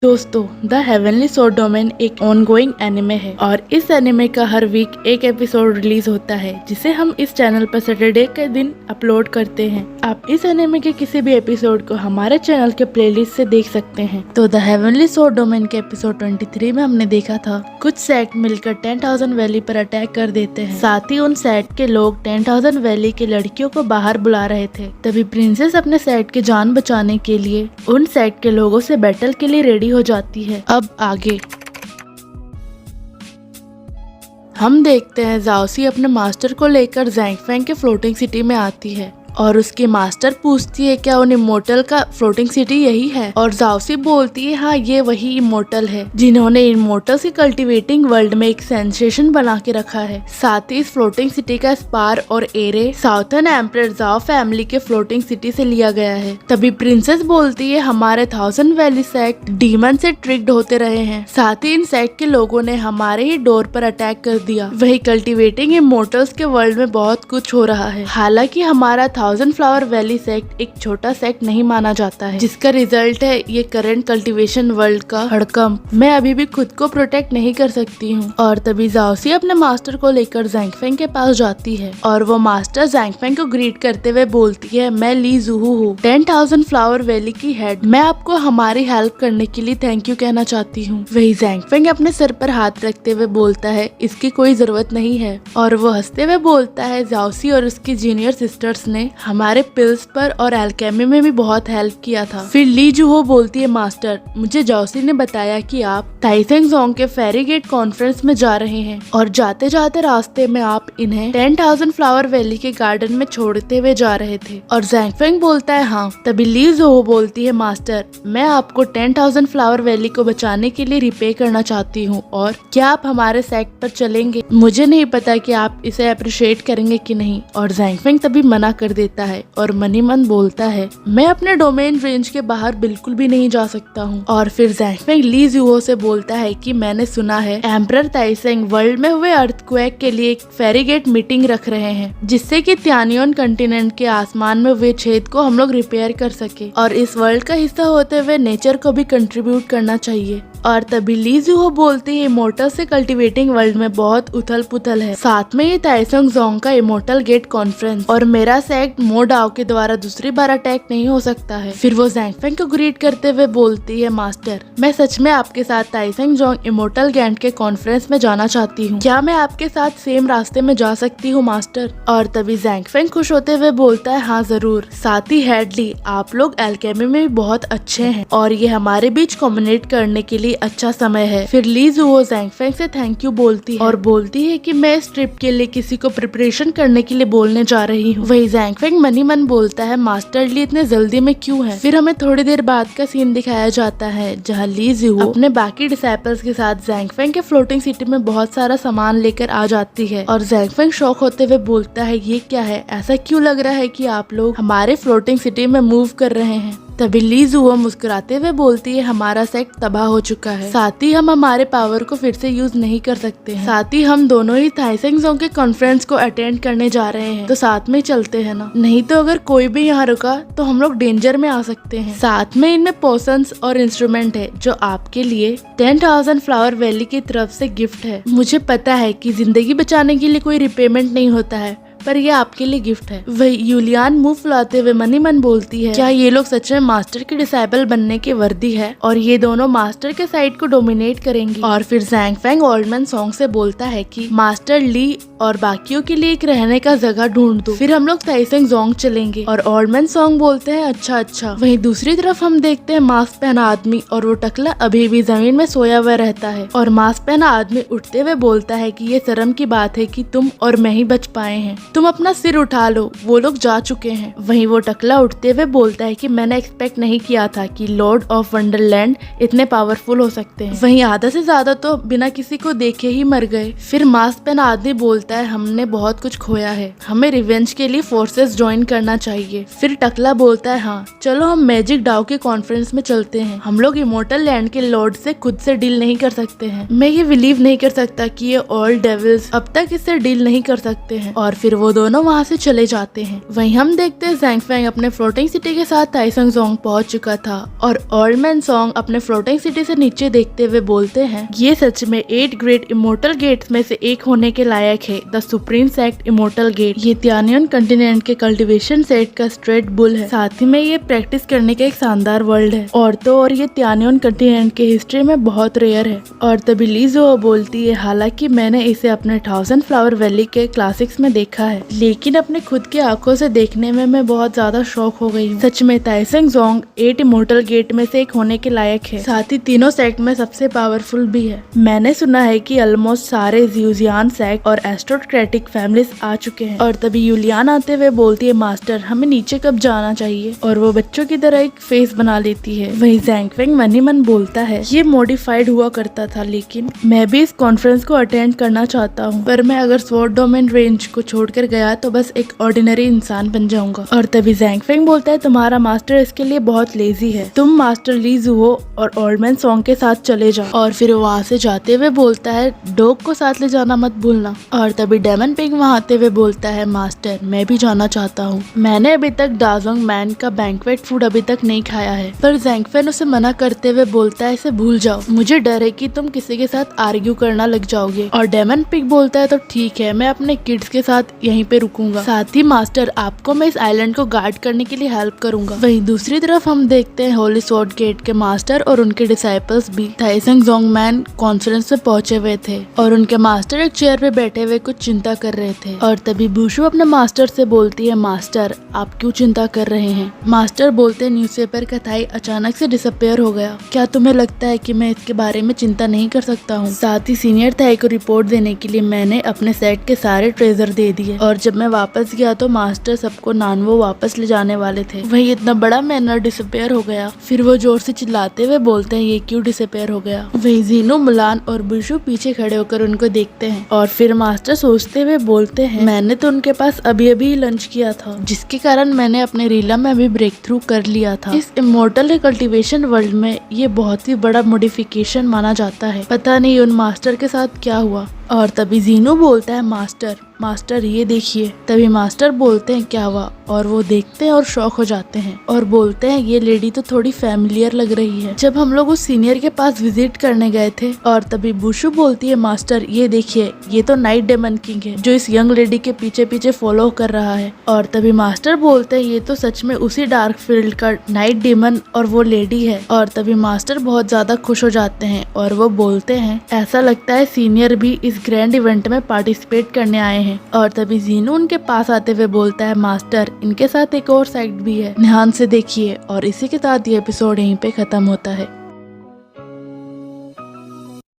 दोस्तों, the heavenly sword domain एक ongoing anime है और इस एनिमे का हर वीक एक एपिसोड रिलीज होता है जिसे हम इस चैनल पर सैटरडे के दिन अपलोड करते हैं। आप इस एनिमे के किसी भी एपिसोड को हमारे चैनल के प्लेलिस्ट से देख सकते हैं। तो द हेवनली स्वॉर्ड डोमेन के एपिसोड 23 में हमने देखा था कुछ सेट मिलकर 10,000 वैली पर अटैक कर देते हैं। साथ ही उन सेट के लोग 10,000 वैली के लड़कियों को बाहर बुला रहे थे। तभी प्रिंसेस अपने सेट की जान बचाने के लिए उन सेट के लोगों से बैटल के लिए रेडी हो जाती है। अब आगे हम देखते हैं जाओसी अपने मास्टर को लेकर ज़ैंगफेंग के फ्लोटिंग सिटी में आती है और उसकी मास्टर पूछती है क्या उन इमोर्टल का फ्लोटिंग सिटी यही है, और जाओसी बोलती है हाँ ये वही इमोर्टल है जिन्होंने इमोर्टल्स की कल्टीवेटिंग वर्ल्ड में एक सेंसेशन बना के रखा है। साथ ही इस फ्लोटिंग सिटी का स्पार और एरे साउथर्न एम्परर जाओ फैमिली के फ्लोटिंग सिटी से लिया गया है। तभी प्रिंसेस बोलती है हमारे 1000 वैली सेक्ट डीमन से ट्रिक्ड होते रहे हैं, साथ ही इन सेक्ट के लोगों ने हमारे ही डोर पर अटैक कर दिया। वही कल्टीवेटिंग इमोर्टल्स के वर्ल्ड में बहुत कुछ हो रहा है। हालांकि हमारा 1000 फ्लावर वैली सेक्ट एक छोटा सेक्ट नहीं माना जाता है, जिसका रिजल्ट है ये करंट कल्टीवेशन वर्ल्ड का हड़कंप। मैं अभी भी खुद को प्रोटेक्ट नहीं कर सकती हूँ। और तभी जाओसी अपने मास्टर को लेकर ज़ैंगफेंग के पास जाती है और वो मास्टर ज़ैंगफेंग को ग्रीट करते हुए बोलती है मैं ली ज़ुहू हूँ, 10,000 फ्लावर वैली की हेड। मैं आपको हमारी हेल्प करने के लिए थैंक यू कहना चाहती हूँ। वही ज़ैंगफेंग अपने सर पर हाथ रखते हुए बोलता है इसकी कोई जरूरत नहीं है, और वो हंसते हुए बोलता है जाओसी और उसकी जूनियर सिस्टर्स ने हमारे पिल्स पर और एल्केमी में भी बहुत हेल्प किया था। फिर ली जुहो बोलती है मास्टर मुझे जाओसी ने बताया कि आप ताइसेंग जोंग के फेरी गेट कॉन्फ्रेंस में जा रहे हैं और जाते जाते रास्ते में आप इन्हें 10,000 फ्लावर वैली के गार्डन में छोड़ते हुए जा रहे थे। और ज़ैंगफेंग बोलता है हाँ। तभी ली जुहो बोलती है मास्टर मैं आपको 10,000 फ्लावर वैली को बचाने के लिए रिपे करना चाहती हूँ, और क्या आप हमारे सेक्ट पर चलेंगे? मुझे नहीं पता कि आप इसे अप्रिशिएट करेंगे कि नहीं। और ज़ैंगफेंग तभी मना कर देता है और मनी मन बोलता है मैं अपने डोमेन रेंज के बाहर बिल्कुल भी नहीं जा सकता हूँ। और फिर ज़ैंगफेंग ली जुहो से बोलता है कि मैंने सुना है एम्परर ताइसेंग वर्ल्ड में हुए अर्थक्वेक के लिए एक फेरीगेट मीटिंग रख रहे हैं जिससे कि त्यानियोन कंटिनेंट के आसमान में हुए छेद को हम लोग रिपेयर कर सके, और इस वर्ल्ड का हिस्सा होते हुए नेचर को भी कंट्रीब्यूट करना चाहिए। और तभी ली जुहो बोलती है इमोर्टल से कल्टीवेटिंग वर्ल्ड में बहुत उथल पुथल है, साथ में ये ताइसेंग जोंग का इमोर्टल गेट कॉन्फ्रेंस, और मेरा सेक्ट मोडाओ के द्वारा दूसरी बार अटैक नहीं हो सकता है। फिर वो ज़ैंगफेंग को ग्रीट करते हुए बोलती है मास्टर मैं सच में आपके साथ ताइसेंग जोंग इमोर्टल गेट के कॉन्फ्रेंस में जाना चाहती हूँ, क्या मैं आपके साथ सेम रास्ते में जा सकती हूँ मास्टर? और तभी ज़ैंगफेंग खुश होते हुए बोलता है हाँ जरूर। साथ ही हेडली आप लोग एल्केमी में भी बहुत अच्छे हैं और ये हमारे बीच कम्युनिकेट करने के लिए अच्छा समय है। फिर ली जुहो ज़ैंगफेंग से थैंक यू बोलती है और बोलती है कि मैं इस ट्रिप के लिए किसी को प्रिपरेशन करने के लिए बोलने जा रही हूँ। वही ज़ैंगफेंग मनी मन बोलता है मास्टर ली इतने जल्दी में क्यों है? फिर हमें थोड़ी देर बाद का सीन दिखाया जाता है जहाँ ली जुहो अपने बाकी डिसाइपल्स के साथ ज़ैंगफेंग के फ्लोटिंग सिटी में बहुत सारा सामान लेकर आ जाती है, और ज़ैंगफेंग शॉक होते हुए बोलता है ये क्या है, ऐसा क्यों लग रहा है कि आप लोग हमारे फ्लोटिंग सिटी में मूव कर रहे हैं? तभी ली जुहो मुस्कुराते हुए बोलती है हमारा सेक्ट तबाह हो चुका है, साथ ही हम हमारे पावर को फिर से यूज नहीं कर सकते हैं, साथ ही हम दोनों ही ताइसेंग जोंग के कॉन्फ्रेंस को अटेंड करने जा रहे हैं, तो साथ में चलते हैं ना, नहीं तो अगर कोई भी यहाँ रुका तो हम लोग डेंजर में आ सकते हैं। साथ में इनमें पोशंस और इंस्ट्रूमेंट है जो आपके लिए 10,000 फ्लावर वैली की तरफ से गिफ्ट है। मुझे पता है कि जिंदगी बचाने के लिए कोई रिपेमेंट नहीं होता है, पर ये आपके लिए गिफ्ट है। वही यूलियान मुंह फुलाते हुए मनी मन बोलती है क्या ये लोग सच में मास्टर के डिसाइबल बनने के वर्दी है, और ये दोनों मास्टर के साइड को डोमिनेट करेंगी। और फिर ज़ैंगफेंग ओल्डमैन सॉन्ग से बोलता है कि मास्टर ली और बाकियों के लिए एक रहने का जगह ढूंढ दो, फिर हम लोग ताइसेंग जोंग चलेंगे। और ओल्डमैन सॉन्ग बोलते हैं अच्छा अच्छा। वहीं दूसरी तरफ हम देखते हैं मास्क पहना आदमी, और वो टकला अभी भी जमीन में सोया हुआ रहता है, और मास्क पहना आदमी उठते हुए बोलता है कि ये शर्म की बात है कि तुम और मैं ही बच पाए हैं। तुम अपना सिर उठा लो, वो लोग जा चुके हैं। वहीं वो टकला उठते हुए बोलता है कि मैंने एक्सपेक्ट नहीं किया था कि लॉर्ड ऑफ वंडरलैंड इतने पावरफुल हो सकते हैं। वहीं आधा से ज्यादा तो बिना किसी को देखे ही मर गए। फिर मास्क पहना आदमी बोलता है हमने बहुत कुछ खोया है, हमें रिवेंज के लिए फोर्सेस ज्वाइन करना चाहिए। फिर टकला बोलता है हाँ चलो हम मैजिक डाउ के कॉन्फ्रेंस में चलते हैं, हम लोग इमोर्टल लैंड के लॉर्ड से खुद से डील नहीं कर सकते हैं। मैं ये बिलीव नहीं कर सकता कि ये ओल्ड डेविल्स अब तक इससे डील नहीं कर सकते हैं। और फिर वो दोनों वहाँ से चले जाते हैं। वहीं हम देखते हैं ज़ैंग फेंग अपने फ्लोटिंग सिटी के साथ ताइसंग ज़ोंग पहुंच चुका था और ओल्ड मैन सॉन्ग अपने फ्लोटिंग सिटी से नीचे देखते हुए बोलते हैं ये सच में 8 ग्रेट इमोर्टल गेट्स में से एक होने के लायक है। The supreme sect immortal gate ये त्यानियन कंटिनेंट के कल्टीवेशन सेट का स्ट्रेट बुल है। साथ ही में ये प्रैक्टिस करने का एक शानदार वर्ल्ड है और ये त्यानियन कंटिनेंट के हिस्ट्री में बहुत रेयर है। और तभी लीज़ो बोलती है हालांकि मैंने इसे अपने 1000 फ्लावर वैली के क्लासिक्स में देखा है, लेकिन अपने खुद के आंखों से देखने में मैं बहुत ज्यादा शॉक हो गई हूँ। सच में ताइसंग ज़ोंग 8 इमोर्टल गेट में से एक होने के लायक है, साथ ही तीनों सेक्ट में सबसे पावरफुल भी है। मैंने सुना है कि ऑलमोस्ट सारे ज़्यूजियान सेक्ट और एस्ट्रोक्रेटिक फैमिलीज आ चुके हैं। और तभी यूलियान आते हुए बोलती है मास्टर हमें नीचे कब जाना चाहिए, और वो बच्चों की तरह एक फेस बना लेती है। वहीं ज़ैंग फेंग मन ही मन बोलता है ये मॉडिफाइड हुआ करता था, लेकिन मैं भी इस कॉन्फ्रेंस को अटेंड करना चाहता हूँ, पर मैं अगर स्वॉर्ड डोमेन रेंज को छोड़कर गया तो बस एक ऑर्डिनरी इंसान बन जाऊंगा। और तभी ज़ैंग फेंग बोलता है तुम्हारा मास्टर इसके लिए बहुत लेजी है, तुम मास्टर ली ज़ुओ और ओल्ड मैन सॉन्ग के साथ चले जाओ। और फिर वहाँ से जाते हुए बोलता है डॉग को साथ ले जाना मत भूलना। और तभी डेमन पिग वहाँ आते हुए बोलता है मास्टर मैं भी जाना चाहता हूँ, मैंने अभी तक डाजोंग मैन का बैंक्वेट फूड अभी तक नहीं खाया है। पर ज़ैंग फेंग उसे मना करते हुए बोलता है इसे भूल जाओ, मुझे डर है कि तुम किसी के साथ आर्ग्यू करना लग जाओगे। और डेमन पिग बोलता है तो ठीक है मैं अपने किड्स के साथ यहीं पे रुकूंगा, साथ ही मास्टर आपको मैं इस आइलैंड को गार्ड करने के लिए हेल्प करूंगा। वहीं दूसरी तरफ हम देखते हैं होली स्वॉर्ड गेट के मास्टर और उनके डिसाइपल्स भी ताइसंग ज़ोंग मैन कॉन्फ्रेंस में पहुंचे हुए थे और उनके मास्टर एक चेयर पे बैठे हुए कुछ चिंता कर रहे थे। और तभी बुशु अपने मास्टर से बोलती है मास्टर आप क्यों चिंता कर रहे हैं। मास्टर बोलते हैं न्यूज़पेपर का थाई अचानक से डिसअपेयर हो गया, क्या तुम्हें लगता है कि मैं इसके बारे में चिंता नहीं कर सकता हूँ। साथ ही सीनियर थाई को रिपोर्ट देने के लिए मैंने अपने सेट के सारे ट्रेजर दे दिए और जब मैं वापस गया तो मास्टर सबको नानवो वापस ले जाने वाले थे, वही इतना बड़ा मैनर डिसअपेयर हो गया। फिर वो जोर से चिल्लाते हुए बोलते हैं ये क्यों डिसअपेयर हो गया। वही जीनो मुलान और बुशु पीछे खड़े होकर उनको देखते हैं और फिर मास्टर सोचते हुए बोलते हैं मैंने तो उनके पास अभी अभी लंच किया था, जिसके कारण मैंने अपने रीला में अभी ब्रेक थ्रू कर लिया था। इस इमोर्टल कल्टीवेशन वर्ल्ड में ये बहुत ही बड़ा मॉडिफिकेशन माना जाता है, पता नहीं उन मास्टर के साथ क्या हुआ। और तभी जीनो बोलता है मास्टर ये देखिए। तभी मास्टर बोलते हैं क्या हुआ, और वो देखते हैं और शॉक हो जाते हैं और बोलते हैं ये लेडी तो थोड़ी फैमिलियर लग रही है, जब हम लोग उस सीनियर के पास विजिट करने गए थे। और तभी बुशु बोलती है मास्टर ये देखिए ये तो नाइट डेमन किंग है जो इस यंग लेडी के पीछे पीछे फॉलो कर रहा है। और तभी मास्टर बोलते हैं ये तो सच में उसी डार्क फील्ड का नाइट डेमन और वो लेडी है। और तभी मास्टर बहुत ज्यादा खुश हो जाते हैं और वो बोलते हैं ऐसा लगता है सीनियर भी इस ग्रैंड इवेंट में पार्टिसिपेट करने आए हैं। और तभी जीनू उनके पास आते हुए बोलता है मास्टर इनके साथ एक और साइड भी है, ध्यान से देखिए। और इसी के साथ ये एपिसोड यहीं पे खत्म होता है।